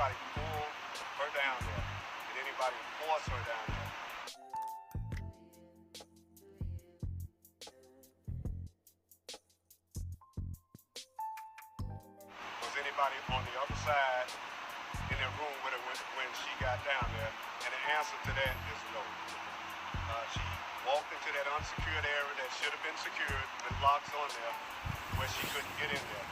anybody pull her down there? Did anybody force her down there? Was anybody on the other side in the room with her when she got down there? And the answer to that is no. She walked into that unsecured area that should have been secured with locks on there where she couldn't get in there.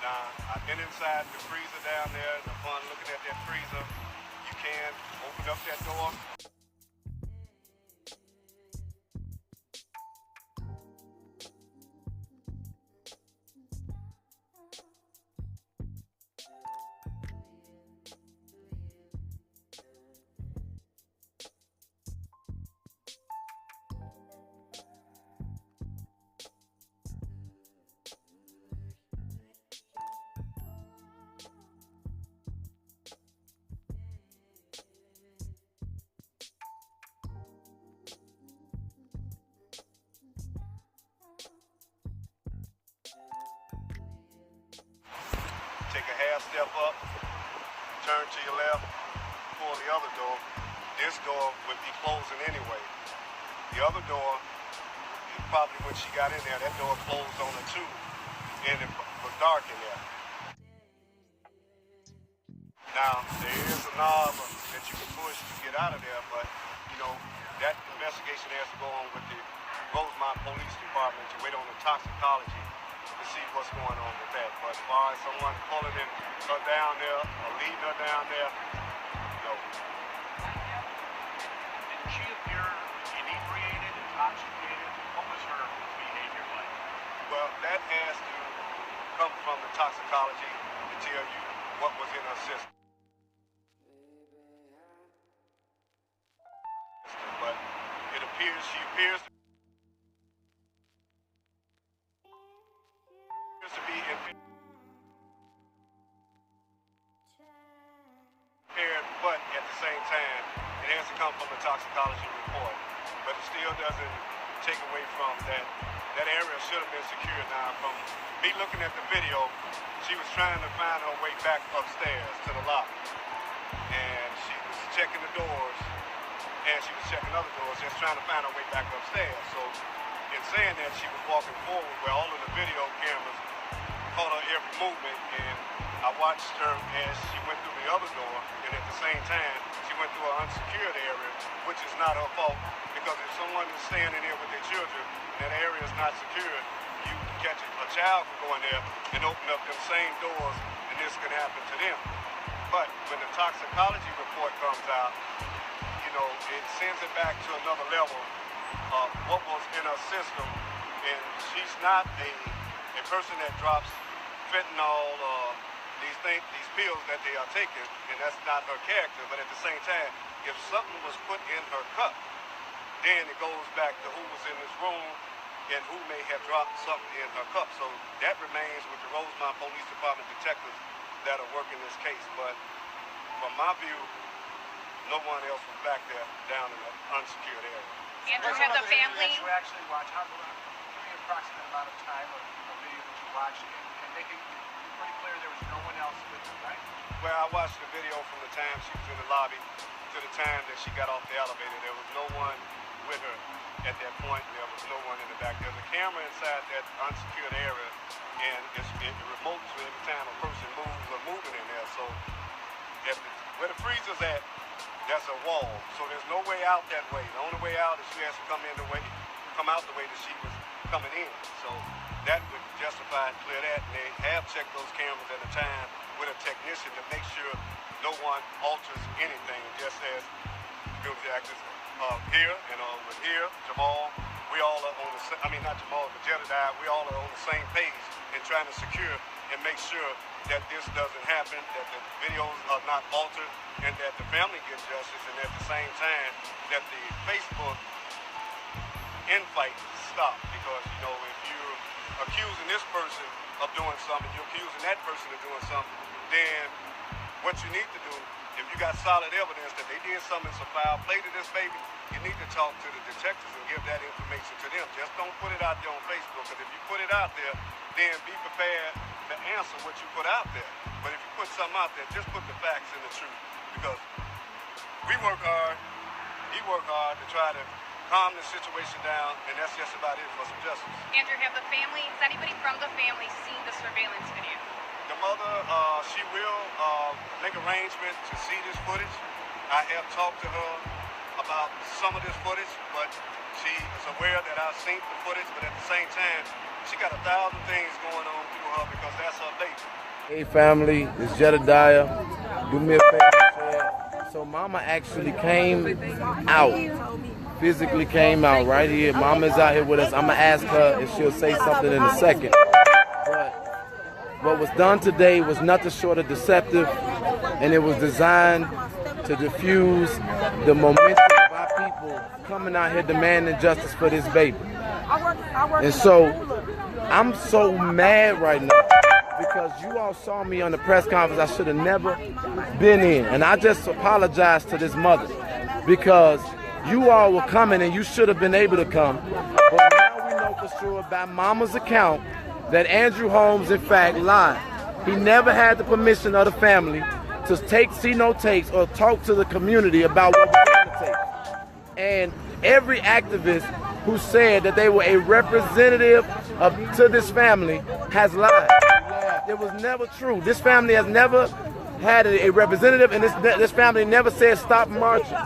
Now, I've been inside the freezer down there, and upon looking at that freezer, you can open up that door. Take a half step up, turn to your left, pull the other door. This door would be closing anyway. The other door, probably when she got in there, that door closed on her too, and it was dark in there. Now, there is a knob that you can push to get out of there, but, you know, that investigation has to go on with the Rosemont Police Department to wait on the toxicology to see what's going on with that. But as far as someone pulling her down there or leading her down there, no. Did she appear inebriated, intoxicated? What was her behavior like? Well, that has to come from the toxicology to tell you what was in her system. She appears to be impaired, but at the same time, it has to come from a toxicology report. But it still doesn't take away from that. That area should have been secured. Now, from me looking at the video, she was trying to find her way back upstairs to the lobby. And she was checking the doors, and she was checking other doors, just trying to find her way back upstairs. So, in saying that, she was walking forward where all of the video cameras caught her every movement, and I watched her as she went through the other door, and at the same time, she went through an unsecured area, which is not her fault, because if someone is staying in there with their children, and that area is not secured, you catch a child from going there and open up them same doors, and this can happen to them. But when the toxicology report comes out, you know, it sends it back to another level of what was in her system, and she's not a person that drops fentanyl or these pills that they are taking, and that's not her character. But at the same time, if something was put in her cup, then it goes back to who was in this room and who may have dropped something in her cup. So that remains with the Rosemont Police Department detectives that are working this case. But from my view, no one else was back there down in the unsecured area. Andrew, have the family... You actually watch, give me an approximate amount of time of video that you watched, and make it pretty clear there was no one else with her, right? Well, I watched the video from the time she was in the lobby to the time that she got off the elevator. There was no one with her at that point. There was no one in the back. There's a camera inside that unsecured area, and it remotes every time a person moves or moving in there. So where the freezer's at, that's a wall. So there's no way out that way. The only way out is she has to come out the way that she was coming in. So that would justify and clear that. And they have checked those cameras at a time with a technician to make sure no one alters anything. Just as guilty actors here and with here, Jamal, we all are on the same, I mean not Jamal, but Jedidiah, we all are on the same page in trying to secure and make sure that this doesn't happen, that the videos are not altered, and that the family gets justice, and at the same time that the Facebook infight stops. Because, you know, if you're accusing this person of doing something, you're accusing that person of doing something, then what you need to do, if you got solid evidence that they did something, some foul play to this baby, you need to talk to the detectives and give that information to them. Just don't put it out there on Facebook, because if you put it out there, then be prepared to answer what you put out there. But if you put something out there, just put the facts and the truth. Because we work hard, he worked hard to try to calm the situation down, and that's just about it for some justice. Andrew, has anybody from the family seen the surveillance video? The mother, she will make arrangements to see this footage. I have talked to her about some of this footage, but she is aware that I've seen the footage, but at the same time, she got 1,000 things going on through her because that's her baby. Hey family, it's Jedidiah. Do me a favor, share. So mama actually came out, physically came out right here. Mama's out here with us. I'm gonna ask her if she'll say something in a second. But what was done today was nothing short of deceptive, and it was designed to diffuse the momentum of our people coming out here demanding justice for this baby. And so I'm so mad right now because you all saw me on the press conference I should have never been in. And I just apologize to this mother because you all were coming and you should have been able to come. But now we know for sure by mama's account that Andrew Holmes in fact lied. He never had the permission of the family to see no tapes or talk to the community about what was on the tapes. And every activist who said that they were a representative to this family has lied. It was never true. This family has never had a representative, and this family never said stop marching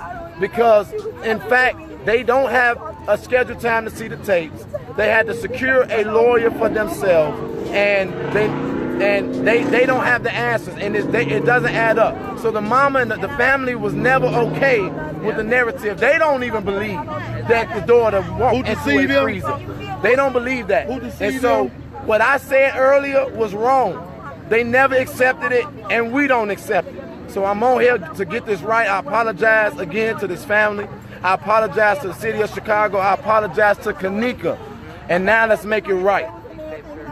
because, in fact, they don't have a scheduled time to see the tapes. They had to secure a lawyer for themselves, and they don't have the answers, and it doesn't add up. So the mama and the family was never okay with the narrative. They don't even believe that the daughter walked into a freezer. They don't believe that. And so what I said earlier was wrong. They never accepted it, and we don't accept it. So I'm on here to get this right. I apologize again to this family. I apologize to the city of Chicago. I apologize to Kanika. And now let's make it right.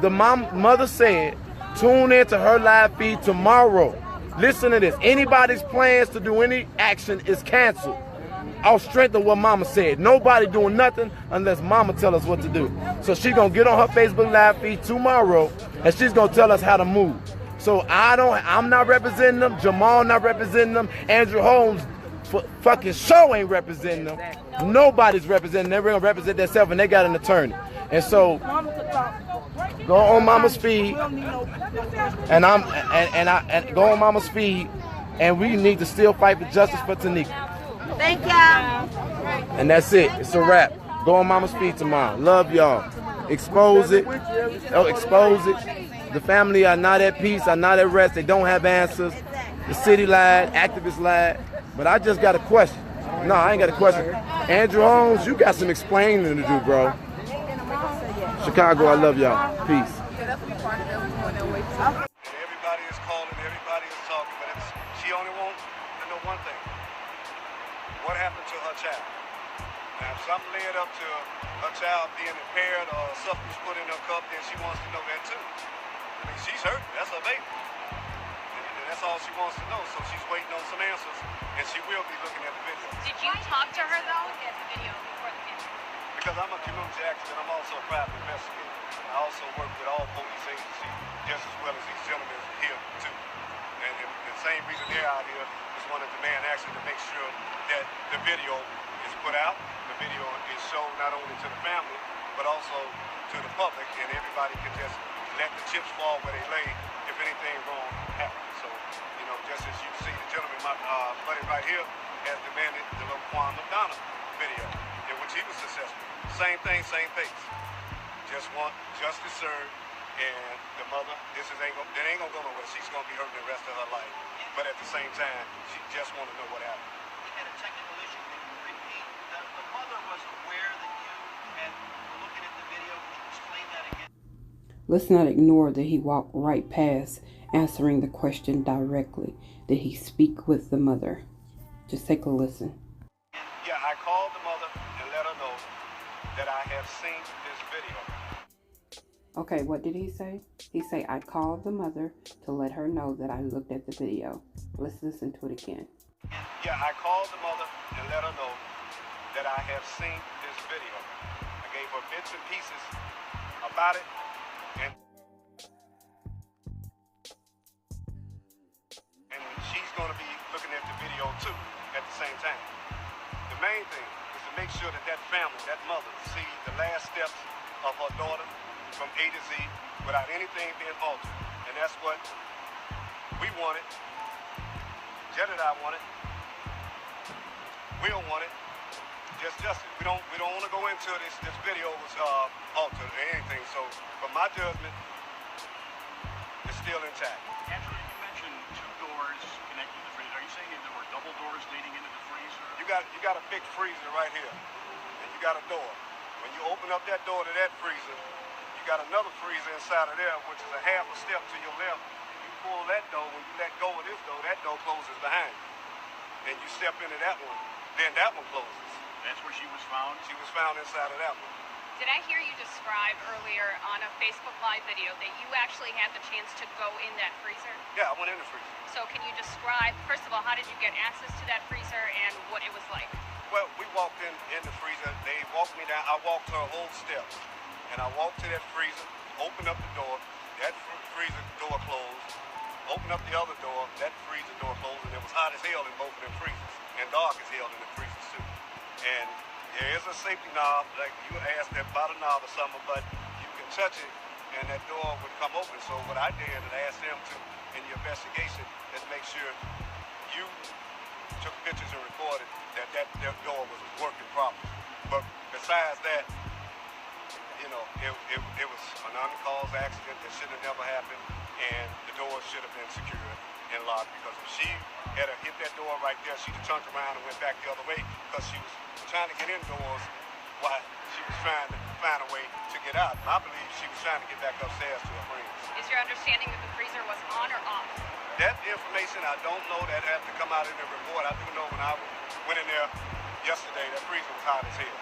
The mother said, tune in to her live feed tomorrow. Listen to this. Anybody's plans to do any action is canceled. Off strength of what mama said. Nobody doing nothing unless mama tell us what to do. So she's going to get on her Facebook live feed tomorrow and she's going to tell us how to move. So I'm not representing them. Jamal not representing them. Andrew Holmes fucking show ain't representing them. Nobody's representing them. They're going to represent themselves and they got an attorney. And so go on mama's feed and go on mama's feed and we need to still fight for justice for Tanika. Thank y'all. And that's it. It's a wrap. Go on mama's feed tomorrow. Love y'all. Expose it. Oh, expose it. The family are not at peace, are not at rest. They don't have answers. The city lied, activists lied. But I just got a question. No, I ain't got a question. Andrew Holmes, you got some explaining to do, bro. Chicago, I love y'all. Peace. Everybody is calling, everybody is talking, but she only wants to know one thing. What happened to her child? Now, if something led up to her child being impaired or something's put in her cup, then she wants to know that too. I mean, she's hurt. That's her baby. And that's all she wants to know. So she's waiting on some answers, and she will be looking at the video. Did you talk to her, though, at the video before the video? Because I'm a community activist and I'm also a private investigator. I also work with all police agencies just as well as these gentlemen here too. And the same reason they're out here is want to demand action to make sure that the video is put out, the video is shown not only to the family, but also to the public, and everybody can just let the chips fall where they lay if anything wrong happens. So, you know, just as you see the gentleman, my buddy right here, has demanded the little Quan McDonough video, in which he was successful. Same thing, same face. Just want justice served, and the mother, it ain't gonna go nowhere. She's gonna be hurting the rest of her life. But at the same time, she just want to know what happened. We had a technical issue. Can you repeat? The mother was aware that you were looking at the video. Could you explain that again? Let's not ignore that he walked right past answering the question directly. Did he speak with the mother? Just take a listen. Yeah, I called the mother and let her know that I have seen this video. Okay, what did he say? He say, I called the mother to let her know that I looked at the video. Let's listen to it again. Yeah, I called the mother and let her know that I have seen this video. I gave her bits and pieces about it, and she's going to be looking at the video too at the same time. The main thing is to make sure that that family, that mother, see the last steps of her daughter from A to Z without anything being altered. And that's what we wanted. Jedidiah wanted. Will wanted. Just justice. We don't want to go into this video was altered or anything. So from my judgment, it's still intact. Andrew, you mentioned two doors connected to the freezer. Are you saying that there were double doors leading into the freezer? You got a big freezer right here, and you got a door. When you open up that door to that freezer, you got another freezer inside of there, which is a half a step to your left. You pull that door, when you let go of this door, that door closes behind you. And you step into that one, then that one closes. That's where she was found? She was found inside of that one. Did I hear you describe earlier on a Facebook Live video that you actually had the chance to go in that freezer? Yeah, I went in the freezer. So can you describe, first of all, how did you get access to that freezer and what it was like? Well, we walked in the freezer. They walked me down. I walked her whole steps. And I walked to that freezer, opened up the door. That freezer door closed. Opened up the other door. That freezer door closed. And it was hot as hell in both of them freezers. And dark as hell in the freezers, too. And there is a safety knob, like you asked about a knob or something, but you can touch it and that door would come open. So what I did and I asked them to, in your investigation, is make sure you took pictures and recorded that door was working properly. But besides that, you know, it was an uncaused accident that should have never happened, and the door should have been secured and locked, because if she had hit that door right there, she'd have turned around and went back the other way, because she was trying to get indoors while she was trying to find a way to get out. And I believe she was trying to get back upstairs to her friends. Is your understanding that the freezer was on or off? That information I don't know. That has to come out in the report. I do know when I went in there yesterday, that freezer was hot as hell.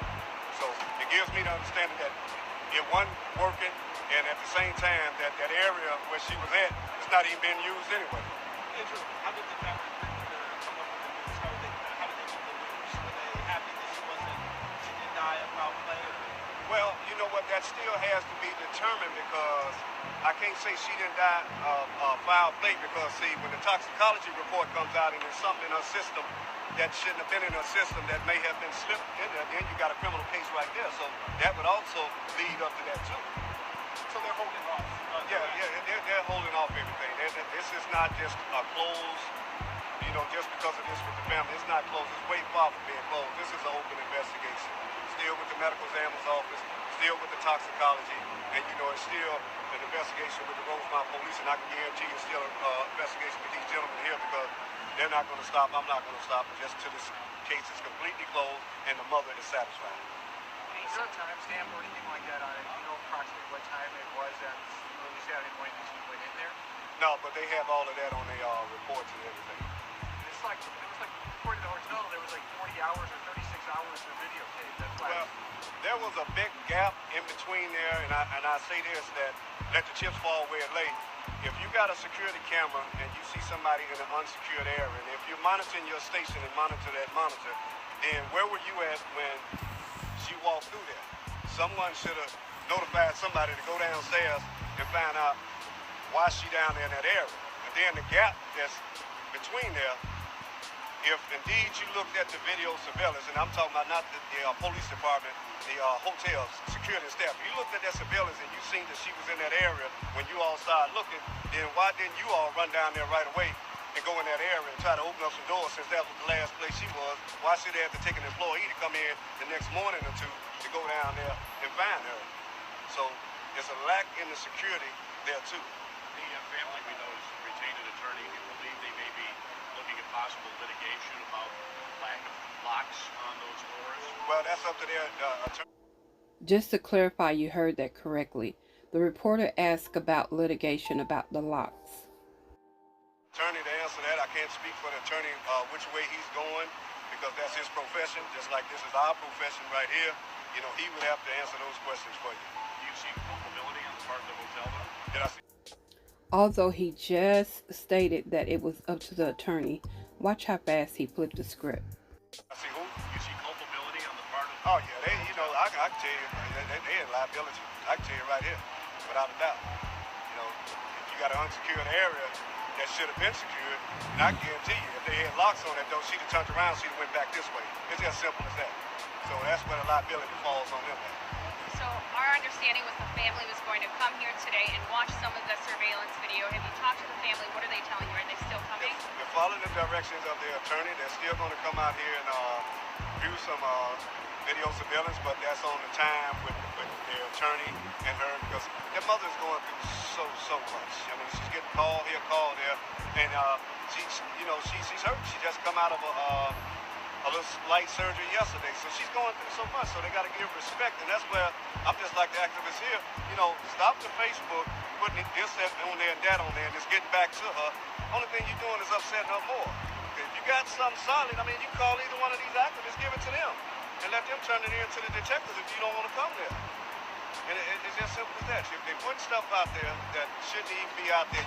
So it gives me the understanding that it wasn't working, and at the same time, that area where she was at is not even being used anyway. Andrew, how did the family come up with the news? How did they get the news? Were they happy this wasn't Jedidiah foul play? Well, you know what, that still has to be determined, because I can't say she didn't die of foul play, because see, when the toxicology report comes out and there's something in her system that shouldn't have been in her system that may have been slipped in there, then you got a criminal case right there. So that would also lead up to that too. So they're holding off. They're holding off everything. This is not just a closed, you know, just because of this with the family. It's not closed. It's way far from being closed. This is an open investigation. Still with the medical examiner's office, still with the toxicology, and you know, it's still an investigation with the Rosemont police, and I can guarantee it's still an investigation with these gentlemen here, because they're not going to stop. I'm not going to stop just until this case is completely closed and the mother is satisfied. Is there a timestamp or anything like that on it? Do you know approximately what time it was at early Saturday morning that you went in there? No, but they have all of that on their reports and everything. It's like, it was like, according to the hotel, there was like 40 hours or 36 hours of videotape. That's why. Well, there was a big gap in between there, and I say this, that let the chips fall where it lay. If you got a security camera and you see somebody in an unsecured area, and if you're monitoring your station and monitor that monitor, then where were you at when she walked through there? Someone should have notified somebody to go downstairs and find out why she down there in that area. And then the gap that's between there, if indeed you looked at the video surveillance, and I'm talking about not the police department, the hotel's security staff, if you looked at that surveillance and you seen that she was in that area when you all started looking, then why didn't you all run down there right away and go in that area and try to open up some doors, since that was the last place she was? Why should they have to take an employee to come in the next morning or two to go down there and find her? So there's a lack in the security there too. The family, we know, has retained an attorney. We believe they may be looking at possible litigation about lack of locks on those doors. Well, that's up to their attorney. Just to clarify, you heard that correctly. The reporter asked about litigation about the locks. Attorney to answer that. I can't speak for the attorney which way he's going, because that's his profession, just like this is our profession right here. You know, he would have to answer those questions for you. Do you see culpability on the part of the hotel, though? Did I see? Although he just stated that it was up to the attorney, watch how fast he flipped the script. I see who? You see culpability on the part of the Oh yeah, they, you know, I can tell you, they had liability. I can tell you right here, without a doubt. You know, if you got an unsecured area that should have been secured, and I guarantee you, if they had locks on that door, she'd have turned around, she'd have went back this way. It's as simple as that. So that's where the liability falls on them. So our understanding was the family was going to come here today and watch some of the surveillance video. Have you talked to the family? What are they telling you? Are they still coming? They're following the directions of their attorney. They're still going to come out here and view some video surveillance, but that's on the time with their attorney and her, because their mother's going through so much. I mean, she's getting call here, call there, and she's hurt. She just come out of a little light surgery yesterday, so she's going through so much. So they got to give respect, and that's where I'm just like the activists here. You know, stop the Facebook putting this on there and that on there, and it's getting back to her. Only thing you're doing is upsetting her more. If you got something solid, I mean, you call either one of these activists, give it to them, and let them turn it in to the detectives if you don't want to come there. And it's as simple as that. If they put stuff out there that shouldn't even be out there.